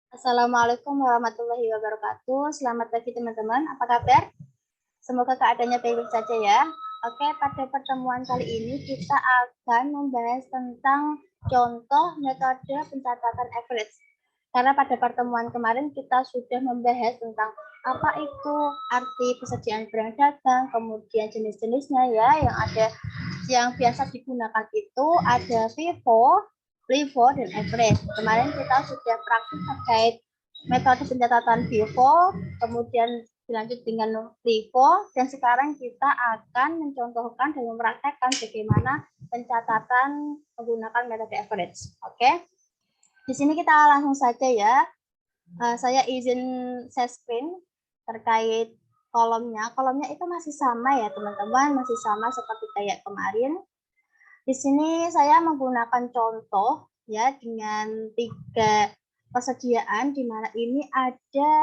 Assalamualaikum warahmatullahi wabarakatuh. Selamat pagi teman-teman. Apa kabar? Semoga keadaannya baik-baik saja ya. Oke, pada pertemuan kali ini kita akan membahas tentang contoh metode pencatatan average. Karena pada pertemuan kemarin kita sudah membahas tentang apa itu arti persediaan barang dagang, kemudian jenis-jenisnya ya yang biasa digunakan itu ada FIFO, LIFO, dan average. Kemarin kita sudah praktik terkait metode pencatatan FIFO, kemudian dilanjut dengan LIFO, dan sekarang kita akan mencontohkan dan mempraktekkan bagaimana pencatatan menggunakan metode average. Oke, di sini kita langsung saja ya. Saya izin share screen terkait kolomnya. Kolomnya itu masih sama ya teman-teman, masih sama seperti kayak kemarin. Di sini saya menggunakan contoh ya dengan 3 persediaan, di mana ini ada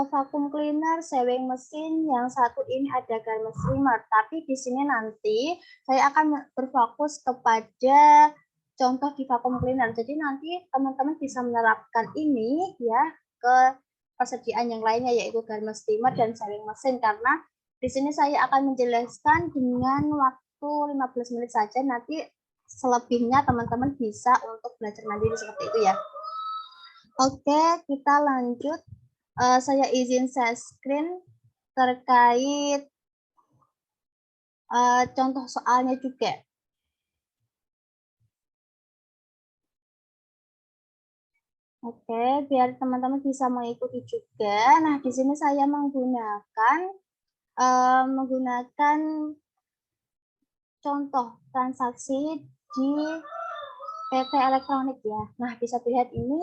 vacuum cleaner, sewing mesin, yang satu ini ada garment steamer. Tapi di sini nanti saya akan berfokus kepada contoh di vacuum cleaner. Jadi nanti teman-teman bisa menerapkan ini ya ke persediaan yang lainnya, yaitu garment steamer dan sewing mesin, karena di sini saya akan menjelaskan dengan waktu 15 menit saja. Nanti selebihnya teman-teman bisa untuk belajar mandiri seperti itu ya. Oke, kita lanjut. Saya izin share screen terkait contoh soalnya juga. Oke, biar teman-teman bisa mengikuti juga. Nah, di sini saya menggunakan contoh transaksi di PT Elektronik ya. Nah, bisa dilihat ini.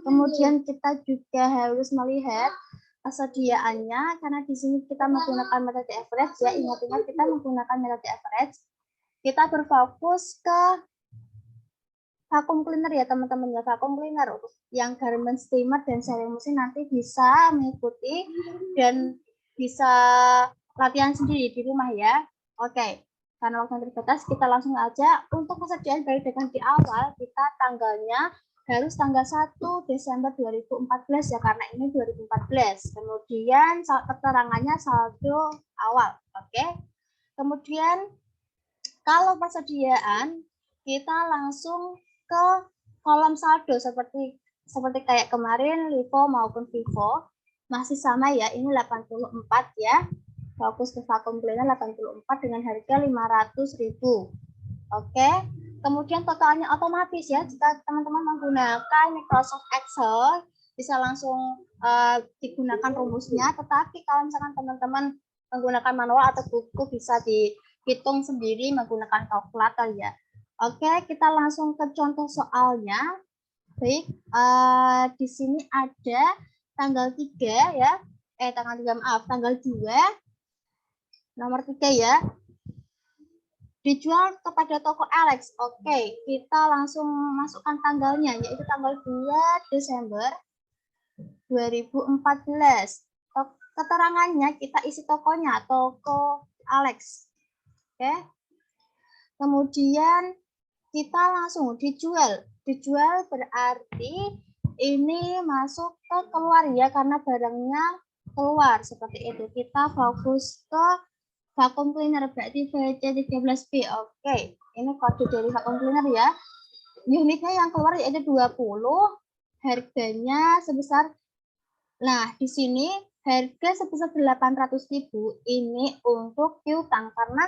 Kemudian kita juga harus melihat persediaannya, karena di sini kita menggunakan metode average ya. Ingat-ingat kita menggunakan metode average. Kita berfokus ke vacuum cleaner ya teman-teman ya. Vacuum cleaner yang garment steamer dan sewing mesin nanti bisa mengikuti dan bisa latihan sendiri di rumah ya. Oke, karena waktu terbatas kita langsung aja. Untuk persediaan barang dagang di awal, kita tanggalnya harus tanggal 1 Desember 2014 ya, karena ini 2014. Kemudian keterangannya saldo awal. Oke. Kemudian kalau persediaan, kita langsung ke kolom saldo seperti kayak kemarin LIFO maupun FIFO. Masih sama ya, ini 84 ya. Fokus ke vacuum cleaner 84 dengan harga 500.000. Oke. Kemudian totalnya otomatis ya. Jika teman-teman menggunakan Microsoft Excel, bisa langsung digunakan rumusnya. Tetapi kalau misalkan teman-teman menggunakan manual atau buku, bisa dihitung sendiri menggunakan kalkulator ya. Oke, kita langsung ke contoh soalnya. Baik, di sini ada tanggal 3 ya. Tanggal 3 maaf, tanggal 2 nomor 3 ya. Dijual kepada toko Alex. Oke, kita langsung masukkan tanggalnya, yaitu tanggal 2 Desember 2014. Keterangannya kita isi tokonya, toko Alex. Oke. Kemudian kita langsung dijual. Dijual berarti ini masuk ke keluar ya, karena barangnya keluar seperti itu. Kita fokus ke vacuum cleaner, berarti VC13B. Oke, ini kode dari vacuum cleaner ya. Unitnya yang keluar yaitu 20, harganya sebesar, nah di sini harga sebesar 800.000 ini untuk piutang, karena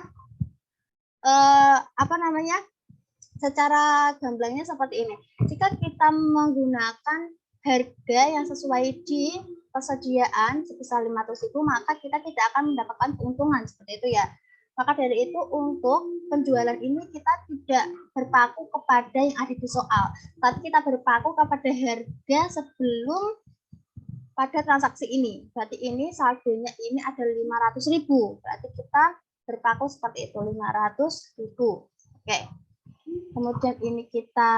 secara gamblangnya seperti ini. Jika kita menggunakan harga yang sesuai di persediaan sebesar 500.000, maka kita tidak akan mendapatkan keuntungan seperti itu ya. Maka dari itu untuk penjualan ini kita tidak berpaku kepada yang ada di soal, tapi kita berpaku kepada harga sebelum pada transaksi ini. Berarti ini saldonya ini ada 500.000. Berarti kita berpaku seperti itu, 500.000. Oke. Kemudian ini kita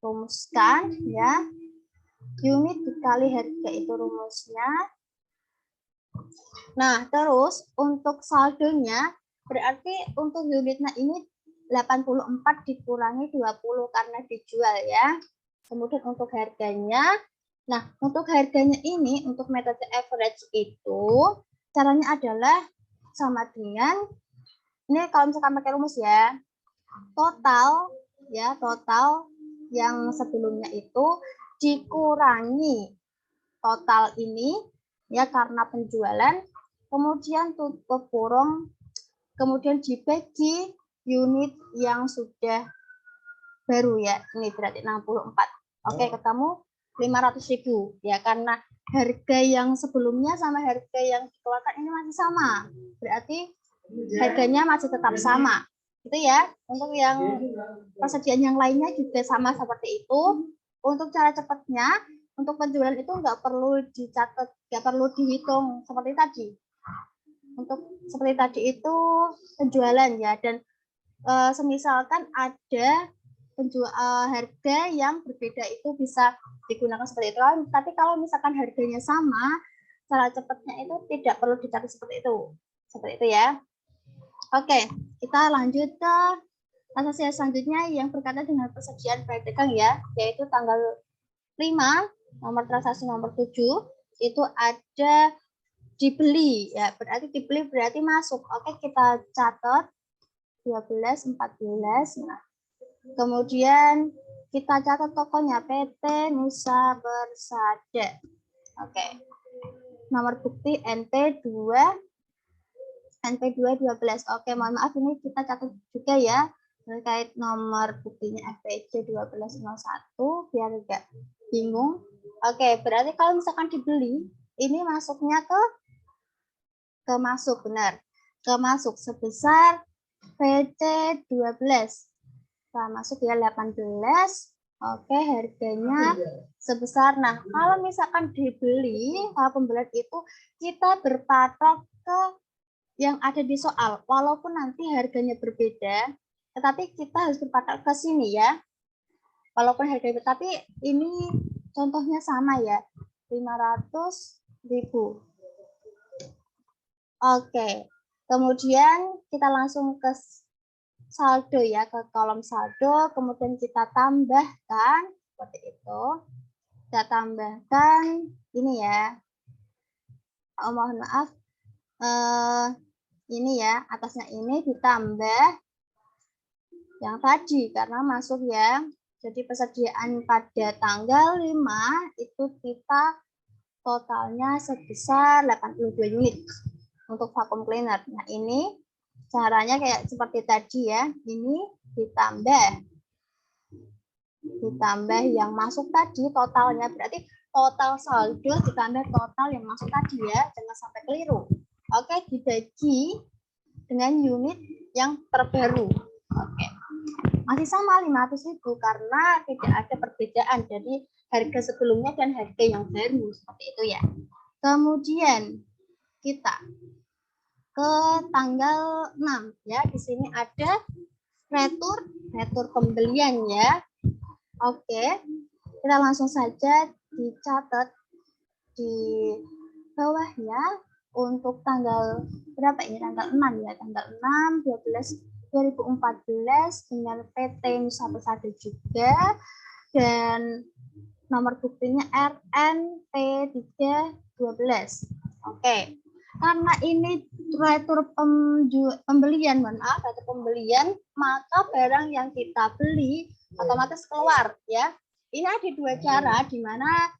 rumuskan ya. Unit dikali harga itu rumusnya. Nah, terus untuk saldonya berarti untuk unitnya ini 84 dikurangi 20 karena dijual ya. Kemudian untuk harganya, nah untuk harganya ini, untuk metode average itu, caranya adalah sama dengan, ini kalau misalkan pakai rumus ya, total yang sebelumnya itu dikurangi total ini ya karena penjualan, kemudian tutup kurung, kemudian dibagi unit yang sudah baru ya, ini berarti 64. Oke, ketemu 500.000 ya, karena harga yang sebelumnya sama harga yang dikeluarkan ini masih sama, berarti harganya masih tetap sama itu ya. Untuk yang persediaan yang lainnya juga sama seperti itu. Untuk cara cepatnya, untuk penjualan itu nggak perlu dicatat, nggak perlu dihitung seperti tadi. Untuk seperti tadi itu penjualan ya, dan semisalkan ada harga yang berbeda itu bisa digunakan seperti itu. Tapi kalau misalkan harganya sama, cara cepatnya itu tidak perlu dicatat seperti itu ya. Oke, kita lanjut ke transaksi selanjutnya yang berkaitan dengan persediaan barang dagang ya, yaitu tanggal 5, nomor transaksi nomor 7, itu ada dibeli ya, berarti dibeli berarti masuk. Oke, kita catat 12, 14. Nah, kemudian kita catat tokonya PT Nusa Bersada. Oke. Nomor bukti NP2 12. Oke, mohon maaf ini kita catat juga ya terkait nomor buktinya FPC 1201 biar enggak bingung. Oke, berarti kalau misalkan dibeli ini masuknya ke masuk, benar. Ke masuk sebesar PC 12. Nah, masuk ya 18. Oke, harganya sebesar. Nah, kalau misalkan dibeli, kalau pembelian itu kita berpatok ke yang ada di soal, walaupun nanti harganya berbeda, tetapi kita harus berpatok ke sini ya. Walaupun harganya, tapi ini contohnya sama ya, 500.000. Oke, kemudian kita langsung ke saldo ya, ke kolom saldo, kemudian kita tambahkan seperti itu. Kita tambahkan ini ya. Oh, mohon maaf. Ini ya, atasnya ini ditambah yang tadi karena masuk ya. Jadi persediaan pada tanggal 5 itu kita totalnya sebesar 82 unit untuk vacuum cleaner. Nah, ini caranya kayak seperti tadi ya. Ini ditambah yang masuk tadi totalnya, berarti total saldo ditambah total yang masuk tadi ya, jangan sampai keliru. Oke, dibagi dengan unit yang terbaru. Oke, masih sama 500.000 karena tidak ada perbedaan dari harga sebelumnya dan harga yang baru seperti itu ya. Kemudian kita ke tanggal 6 ya, di sini ada retur pembelian ya. Oke, kita langsung saja dicatat di bawahnya. Untuk tanggal berapa ini? Tanggal 6 ya, tanggal 6 12 2014 dengan PT Nusa Bersada juga, dan nomor buktinya RNP312. Oke, karena ini retur pembelian, retur pembelian, maka barang yang kita beli otomatis keluar ya. Ini ada dua cara di mana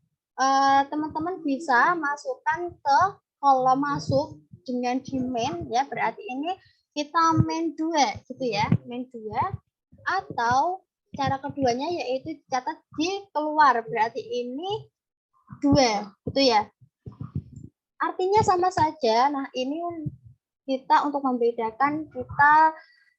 teman-teman bisa masukkan ke kolom masuk dengan di main ya, berarti ini kita main 2 gitu ya, main 2, atau cara keduanya yaitu dicatat di keluar, berarti ini 2 gitu ya. Artinya sama saja. Nah, ini kita untuk membedakan kita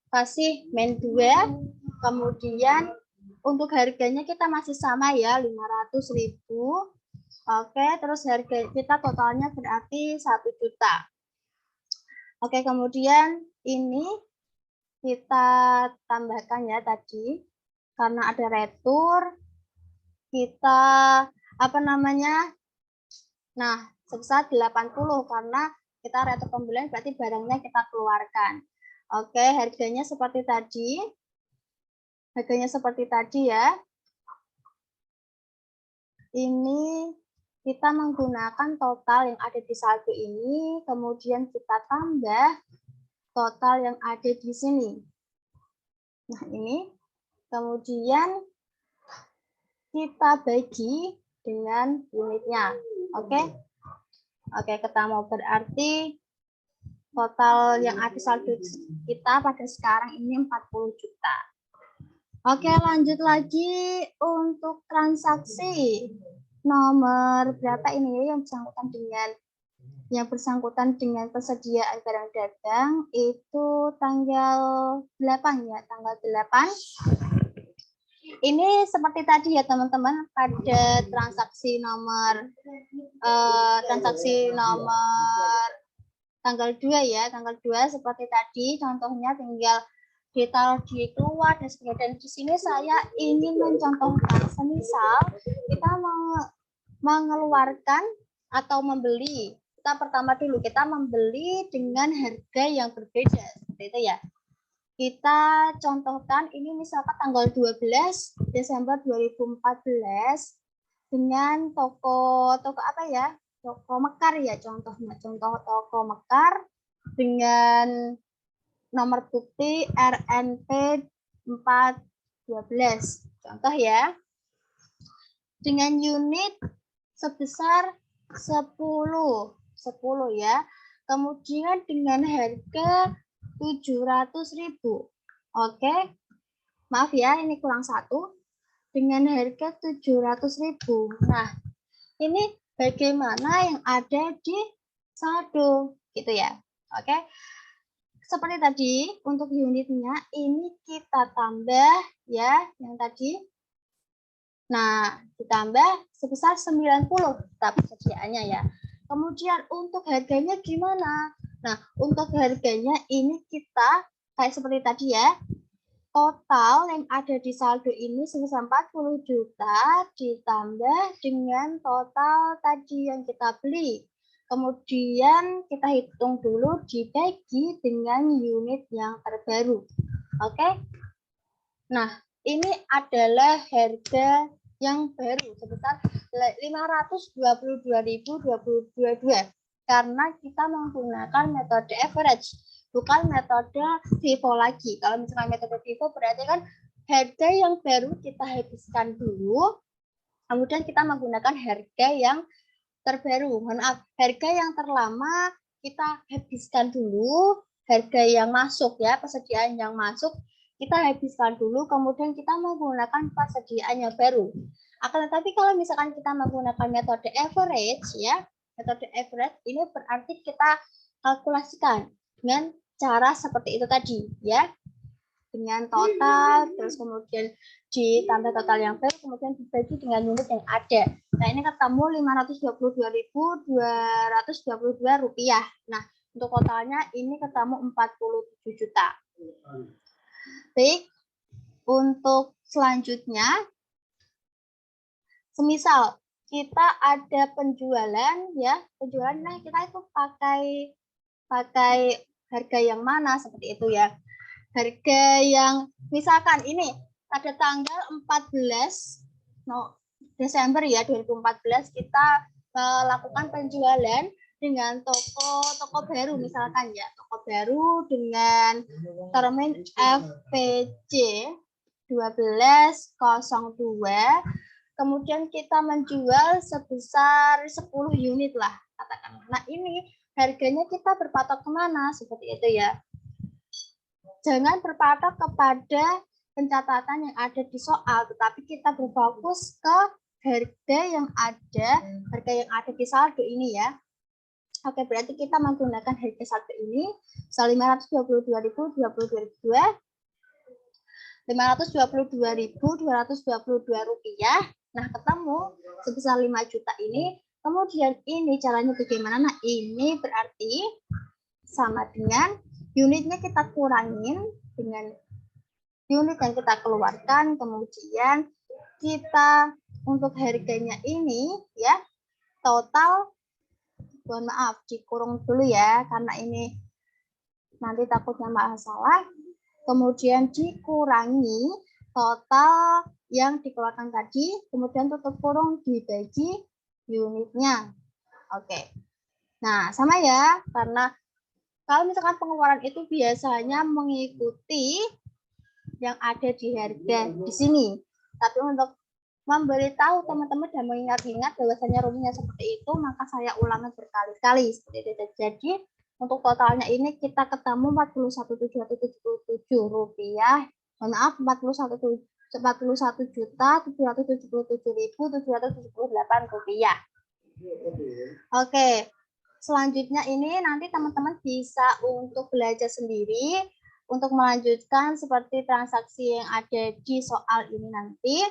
kasih main 2, kemudian untuk harganya kita masih sama ya, 500.000. Oke, terus harga kita totalnya berarti 1 juta. Oke, kemudian ini kita tambahkan ya tadi, karena ada retur, kita nah sebesar 80 karena kita retur pembelian berarti barangnya kita keluarkan. Oke, harganya seperti tadi ya. ini kita menggunakan total yang ada di saldo ini, kemudian kita tambah total yang ada di sini. Nah, ini kemudian kita bagi dengan unitnya. Oke? Oke, ketemu. Berarti total yang ada saldo kita pada sekarang ini 40 juta. Oke, lanjut lagi untuk transaksi nomor berapa ini yang bersangkutan dengan persediaan barang dagang itu tanggal 8 ya, tanggal 8. Ini seperti tadi ya teman-teman, pada transaksi nomor tanggal 2 ya, tanggal 2 seperti tadi contohnya tinggal ditaruh di keluar dan sebagainya. Dan di sini saya ingin mencontohkan semisal kita mengeluarkan atau membeli. Kita pertama dulu kita membeli dengan harga yang berbeda seperti itu ya. Kita contohkan ini misalkan tanggal 12 Desember 2014 dengan toko apa ya? Toko Mekar ya contohnya. Contoh toko Mekar dengan nomor bukti RNP 412. Contoh ya. Dengan unit sebesar 10 ya. Kemudian dengan harga 700.000. Oke. Maaf ya, ini kurang 1. Dengan harga 700.000. Nah, ini bagaimana yang ada di saldo gitu ya. Oke. Seperti tadi untuk unitnya ini kita tambah ya yang tadi. Nah, ditambah sebesar 90 tapi persediaannya ya. Kemudian untuk harganya gimana? Nah, untuk harganya ini kita kayak seperti tadi ya. Total yang ada di saldo ini sebesar 40 juta ditambah dengan total tadi yang kita beli. Kemudian kita hitung dulu dibagi dengan unit yang terbaru. Oke? Nah, ini adalah harga yang baru sebesar 522.022 karena kita menggunakan metode average, bukan metode FIFO lagi. Kalau misalnya metode FIFO berarti kan harga yang baru kita habiskan dulu, kemudian kita menggunakan harga yang terbaru. Maaf, harga yang terlama kita habiskan dulu, harga yang masuk ya, persediaan yang masuk kita habiskan dulu, kemudian kita menggunakan persediaan yang baru. Akan tetapi kalau misalkan kita menggunakan metode average ya, metode average ini berarti kita kalkulasikan dengan cara seperti itu tadi ya. Dengan total, terus kemudian ditambah total yang baru, kemudian dibagi dengan unit yang ada. Nah, ini ketemu 522.222 rupiah. Nah, untuk totalnya ini ketemu 47 juta. Baik, untuk selanjutnya, semisal kita ada penjualan ya, penjualan nah kita itu pakai harga yang mana seperti itu ya. Harga yang misalkan ini pada tanggal 14 Desember ya 2014 kita melakukan penjualan dengan toko baru misalkan ya, toko baru dengan termin FPC 1202, kemudian kita menjual sebesar 10 unit lah katakan. Nah, ini harganya kita berpatok kemana seperti itu ya. Jangan berpatok kepada pencatatan yang ada di soal, tetapi kita berfokus ke harga yang ada di saldo ini ya. Oke, berarti kita menggunakan harga saldo ini 522.222 rupiah. Nah, ketemu sebesar 5 juta ini. Kemudian ini caranya bagaimana? Nah, ini berarti sama dengan unitnya kita kurangin dengan unit yang kita keluarkan, kemudian kita untuk harganya ini ya total, mohon maaf dikurung dulu ya karena ini nanti takutnya masalah, kemudian dikurangi total yang dikeluarkan tadi, kemudian tutup kurung dibagi unitnya. Oke. Nah, sama ya, karena kalau misalkan pengeluaran itu biasanya mengikuti yang ada di harga di sini. Tapi untuk memberitahu teman-teman dan mengingat-ingat bahwasanya rumusnya seperti itu, maka saya ulangi berkali-kali seperti itu. Jadi untuk totalnya ini kita ketemu Rp41.777. Maaf, 41.777.778 rupiah. Oke. Selanjutnya ini nanti teman-teman bisa untuk belajar sendiri untuk melanjutkan seperti transaksi yang ada di soal ini nanti.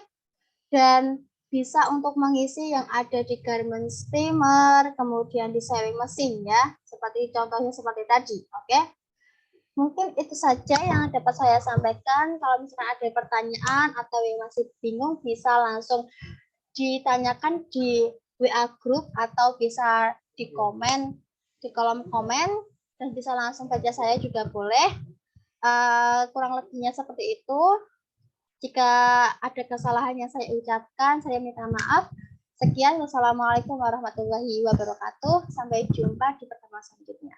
Dan bisa untuk mengisi yang ada di garment steamer, kemudian di sewing mesin ya, seperti contohnya seperti tadi, oke? Mungkin itu saja yang dapat saya sampaikan. Kalau misalnya ada pertanyaan atau yang masih bingung, bisa langsung ditanyakan di WA group atau bisa di komen, di kolom komen, dan bisa langsung baca saya juga boleh. Kurang lebihnya seperti itu. Jika ada kesalahan yang saya ucapkan, saya minta maaf. Sekian, wassalamualaikum warahmatullahi wabarakatuh. Sampai jumpa di pertemuan selanjutnya.